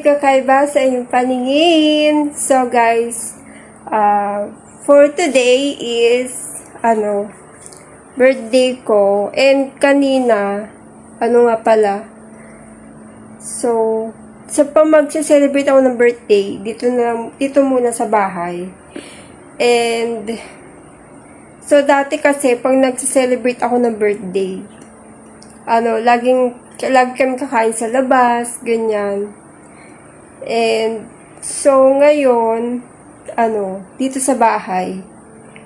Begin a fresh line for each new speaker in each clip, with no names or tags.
kakaiba sa inyong paningin. So guys, for today is, birthday ko. And kanina, nga pala. So, sa magse-celebrate ako ng birthday, dito muna sa bahay. And, so dati kasi, pag nagse-celebrate ako ng birthday, lagi kami kakain sa labas, ganyan. And, so, ngayon, dito sa bahay.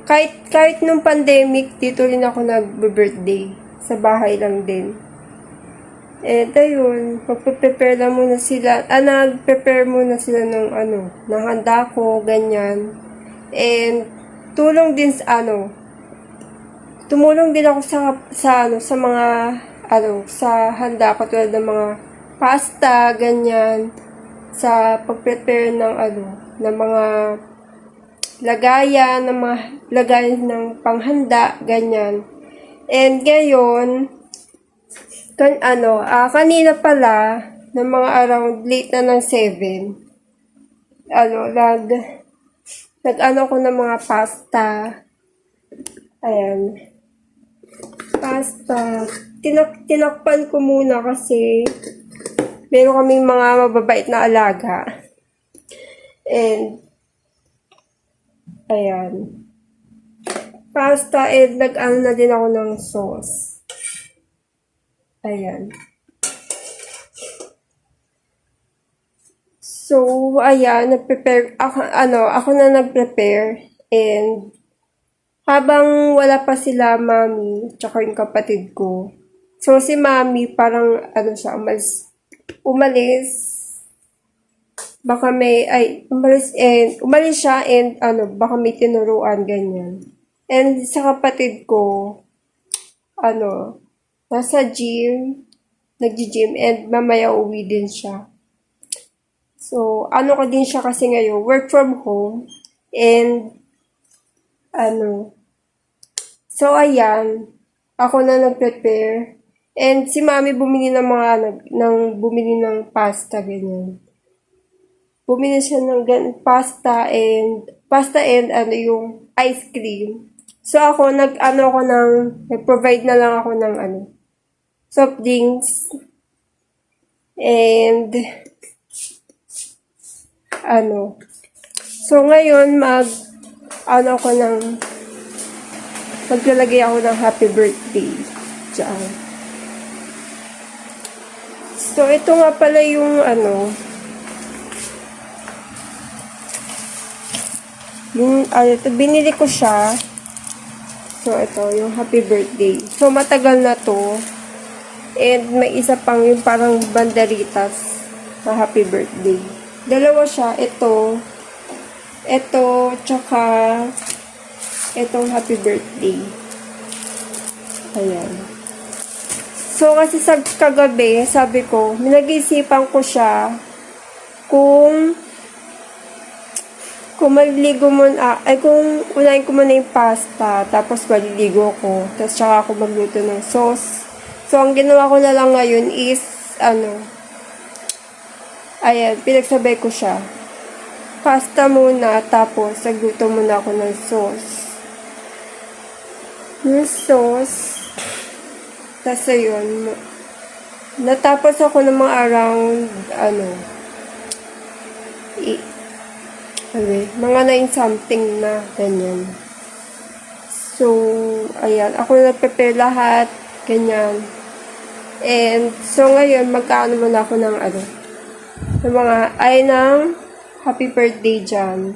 Kahit nung pandemic, dito rin ako nag-birthday. Sa bahay lang din. And, ayun, magpe-prepare lang muna sila. Nag-prepare muna sila ng, ng handa ko, ganyan. And, tumulong din ako sa mga, sa handa ko, tulad ng mga pasta, ganyan, sa pag-prepare ng, ng mga lagayan ng panghanda, ganyan. And ngayon, kanina pala, ng mga around late na ng 7, nag-ano ko ng mga pasta, ayan, pasta. Tinakpan ko muna kasi meron kaming mga mababait na alaga. And, ayan. Pasta, and nag-ano na din ako ng sauce. Ayan. So, ayan, nag-prepare, ako na nag-prepare. And, habang wala pa sila, mami, tsaka yung kapatid ko. So, si mami, parang, umalis. Baka umalis siya, and, baka may tinuruan, ganyan. And, sa kapatid ko, nasa gym, nag-gym, and mamaya uwi din siya. So, ko din siya kasi ngayon, work from home, and, so, ayan, ako na nag-prepare. And si mami bumili ng bumili ng pasta, ganyan. Bumili siya ng pasta and yung ice cream. So, ako, nag-provide na lang ako ng, soft drinks. And, so, ngayon, maglalagay ako ng happy birthday. Diyan. So, ito nga pala yung, ito, binili ko siya. So, ito, yung happy birthday. So, matagal na to. And, may isa pang yung parang banderitas na happy birthday. Dalawa siya. Ito, tsaka, itong happy birthday. Ayan. So, kasi sa kagabi, sabi ko, nag-iisipan ko siya kung maliligo muna, kung unahin ko muna yung pasta, tapos maliligo ko, tapos tsaka ako magluto ng sauce. So, ang ginawa ko na lang ngayon is, ayan, pinagsabay ko siya. Pasta muna, tapos nagluto muna ako ng sauce. Yung sauce, tapos ayun, natapos ako ng mga around, mga 9 something na, ganyan. So, ayan, ako nag-prepare lahat, ganyan. And, so ngayon, magkaano muna ako ng, ng happy birthday dyan.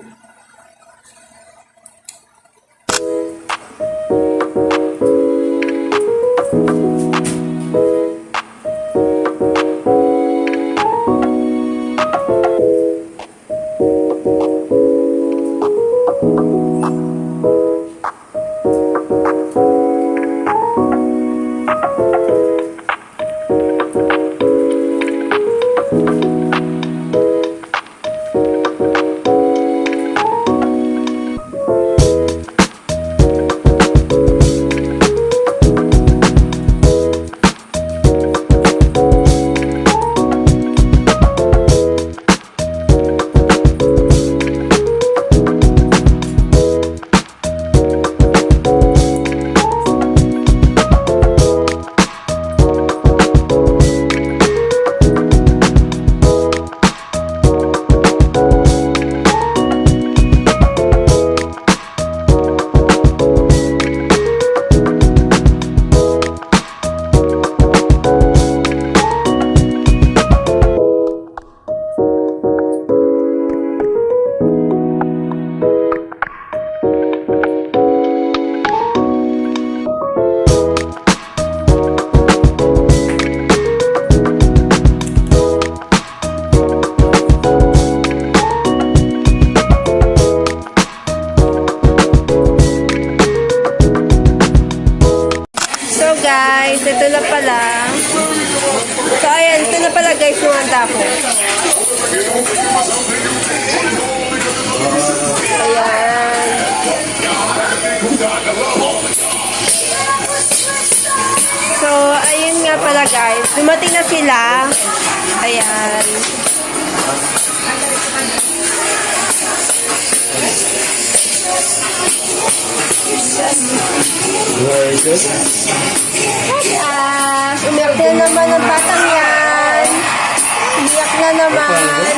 maganda ako. Ayan. So, ayun nga pala guys. Dumating na sila. Ayan. Umiyak na naman ang batang yan. Umiyak na naman.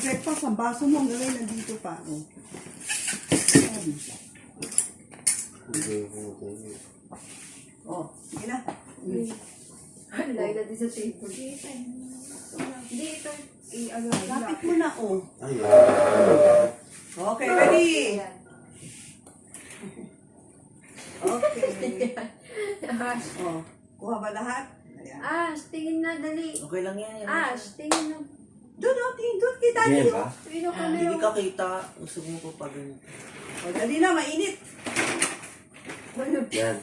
Breakfast, ang baso mo, ang gawin nandito pa. Oh. Oh, sige na. Lapit mo na, oh. Okay, ready? Okay. Oh, kuha ba lahat? Ayan.
Ash, tingin na, dali.
Okay lang yan.
Ash, tingin na.
Doon, oh, doon kita
Yan
niyo.
ba?
Pino ka
Hindi
meron.
ka kita. Gusto mo ko pa ganito.
Oh, dali na, mainit.
Yan.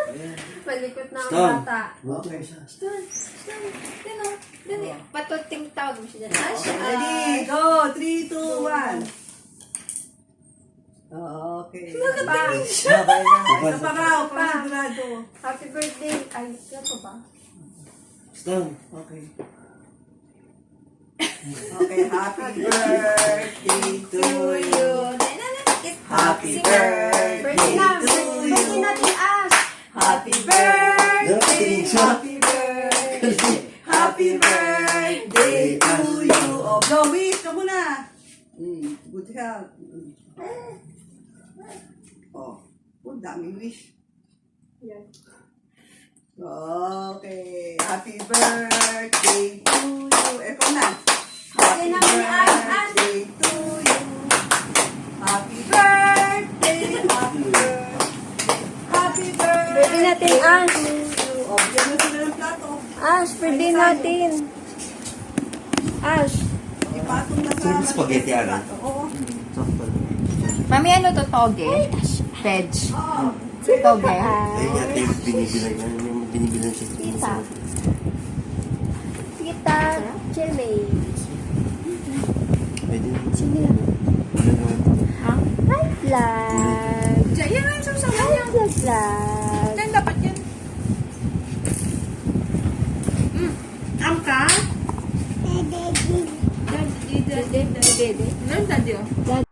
Ayan.
Palikot na ang
Stone.
bata.
Okay siya.
Stone, Stone. Dino, dali. Patuting tawag mo siya dyan. Ash,
Ready, go. 3, 2, 1. Okay.
Pa.
Okay na.
Ito pa raw, para sigurado.
Happy birthday. Ay, ito ba?
Stone.
Okay. Okay, happy birthday to you. Happy
Birthday
birthday
na.
to
Birthday
you.
natin, Ash.
Happy birthday, happy birthday, happy birthday to you. Oh, blow wish ka muna. Good health. Oh, dami wish.
Yan.
Okay, happy birthday to you. Ikaw na. Happy
Yan naman ni Ash.
birthday to you. Happy birthday, happy birthday, happy birthday.
Birthday natin, Ash.
Oh, bigyan mo sila ng plato.
Ash, birthday natin. Ash.
Ipatong na sa...
Sino yung spaghetti, ano?
Oo.
Mami, ano to, toge? Veg. Toge.
Ayun nga, ito yung binibilang yan. Yung binibilang siya.
Kita. Kita. Chile.
Ay, din.
Chile. Hi, vlog.
Yan ang susawa
Hi,
niya.
vlog, vlog.
Yan, dapat yan. Am ka? Dede. Dede. Dede. Dede. Dede.